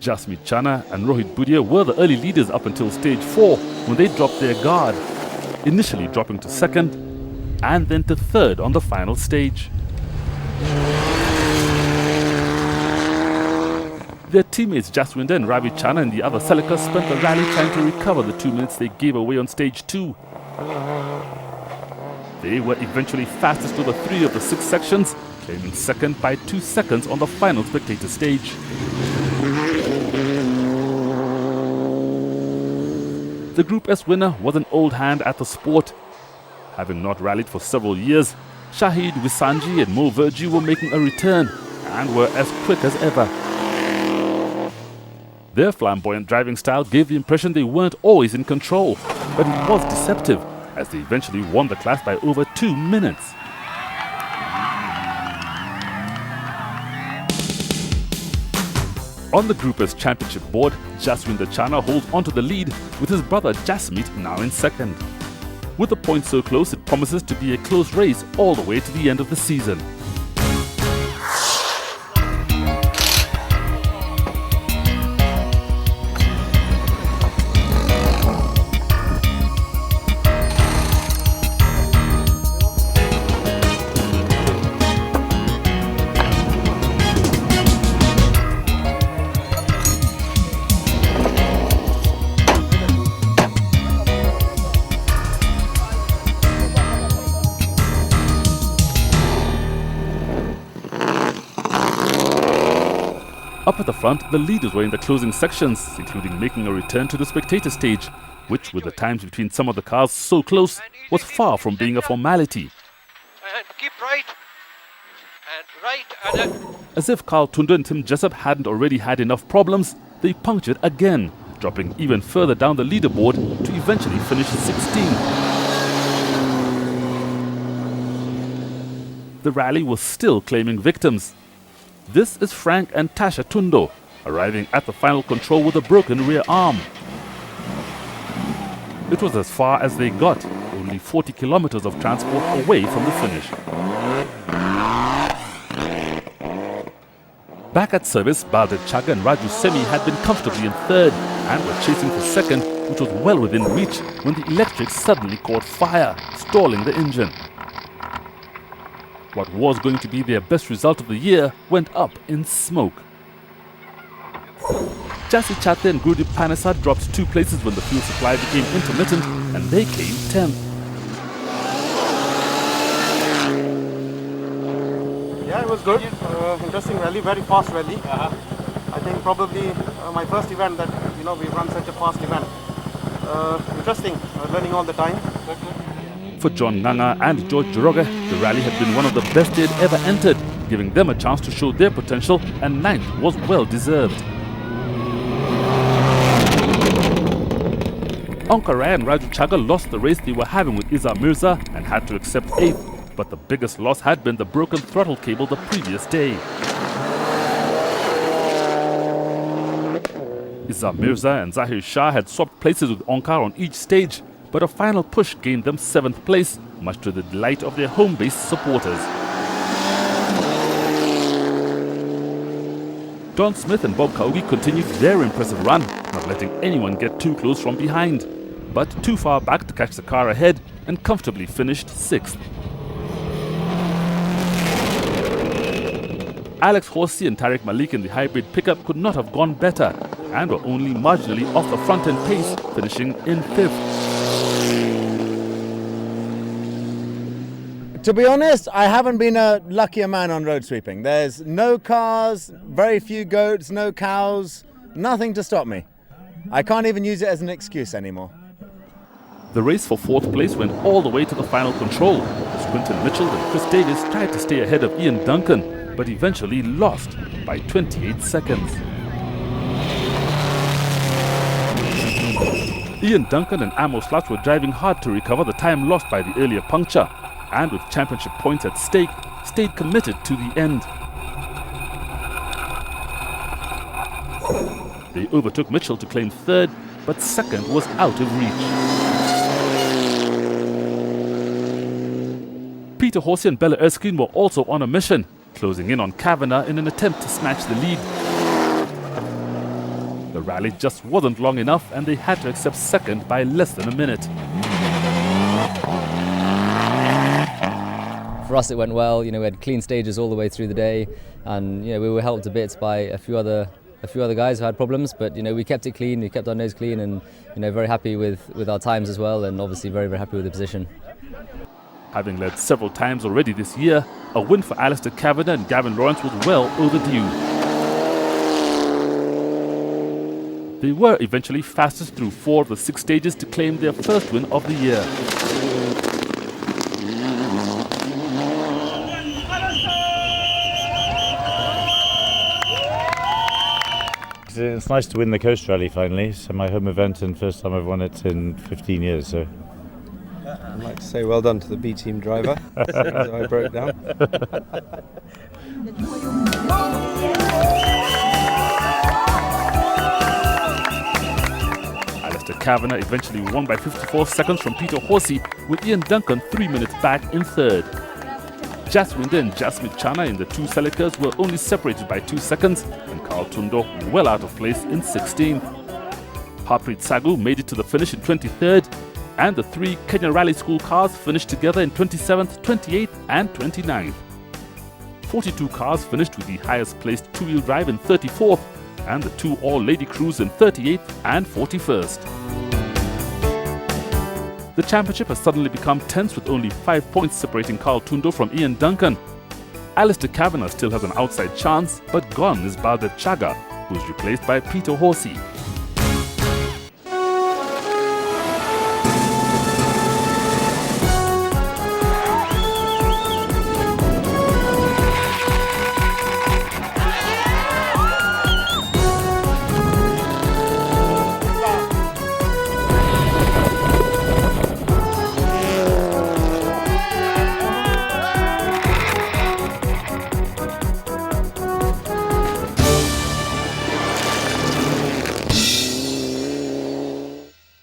Jasmeet Chana and Rohit Budia were the early leaders up until stage 4 when they dropped their guard, initially dropping to second and then to third on the final stage. Their teammates Jaswinder and Ravi Chana and the other selectors spent the rally trying to recover the 2 minutes they gave away on stage 2. They were eventually fastest over 3 of the 6 sections, claiming second by 2 seconds on the final spectator stage. The Group S winner was an old hand at the sport. Having not rallied for several years, Shahid Wisanji and Mo Verji were making a return and were as quick as ever. Their flamboyant driving style gave the impression they weren't always in control, but it was deceptive as they eventually won the class by over 2 minutes. On the Group S Championship board, Jaswinder Chana holds onto the lead with his brother Jasmeet now in second. With the points so close, it promises to be a close race all the way to the end of the season. Up at the front, the leaders were in the closing sections, including making a return to the spectator stage, which, with the times between some of the cars so close, was far from being a formality. And keep right. And right. As if Carl Tunder and Tim Jessup hadn't already had enough problems, they punctured again, dropping even further down the leaderboard to eventually finish 16th. The rally was still claiming victims. This is Frank and Tasha Tundo, arriving at the final control with a broken rear arm. It was as far as they got, only 40 kilometers of transport away from the finish. Back at service, Baldev Chaga and Raju Semi had been comfortably in third and were chasing for second, which was well within reach when the electric suddenly caught fire, stalling the engine. What was going to be their best result of the year went up in smoke. Jasi Chate and Gurdeep Panesar dropped 2 places when the fuel supply became intermittent, and they came 10th. Yeah, it was good. Interesting rally, very fast rally. I think probably my first event that we run such a fast event. Interesting, learning all the time. For John Nganga and George Joroge, the rally had been one of the best they'd ever entered, giving them a chance to show their potential, and 9th was well deserved. Onkar Rai and Raju Chaga lost the race they were having with Izzah Mirza and had to accept 8th, but the biggest loss had been the broken throttle cable the previous day. Izzah Mirza and Zahir Shah had swapped places with Onkar on each stage, but a final push gained them 7th place, much to the delight of their home-based supporters. Don Smith and Bob Kaugi continued their impressive run, not letting anyone get too close from behind, but too far back to catch the car ahead, and comfortably finished 6th. Alex Horsey and Tariq Malik in the hybrid pickup could not have gone better, and were only marginally off the front-end pace, finishing in 5th. To be honest, I haven't been a luckier man on road sweeping. There's no cars, very few goats, no cows, nothing to stop me. I can't even use it as an excuse anymore. The race for 4th place went all the way to the final control. Quinton Mitchell and Chris Davis tried to stay ahead of Ian Duncan, but eventually lost by 28 seconds. Ian Duncan and Amos Lutz were driving hard to recover the time lost by the earlier puncture, and with championship points at stake, stayed committed to the end. They overtook Mitchell to claim 3rd, but 2nd was out of reach. Peter Horsey and Bella Erskine were also on a mission, closing in on Kavanagh in an attempt to snatch the lead. The rally just wasn't long enough and they had to accept second by less than a minute. For us it went well, we had clean stages all the way through the day, and we were helped a bit by a few other guys who had problems, but we kept it clean, we kept our nose clean, and very happy with our times as well, and obviously very, very happy with the position. Having led several times already this year, a win for Alistair Kavanagh and Gavin Lawrence was well overdue. They were eventually fastest through 4 of the 6 stages to claim their first win of the year. It's nice to win the Coast Rally finally. It's my home event and first time I've won it in 15 years. So I'd like to say well done to the B team driver. I broke down. Alistair Kavanagh eventually won by 54 seconds from Peter Horsey, with Ian Duncan 3 minutes back in third. Jaswinder and Jasmine Chana in the 2 Selikers were only separated by 2 seconds, and Carl Tundo well out of place in 16th. Harpreet Sagu made it to the finish in 23rd, and the 3 Kenya Rally School cars finished together in 27th, 28th and 29th. 42 cars finished with the highest placed 2-wheel drive in 34th, and the 2 all-lady crews in 38th and 41st. The championship has suddenly become tense with only 5 points separating Carl Tundo from Ian Duncan. Alistair Kavanagh still has an outside chance, but gone is Baldev Chaga, who is replaced by Peter Horsey.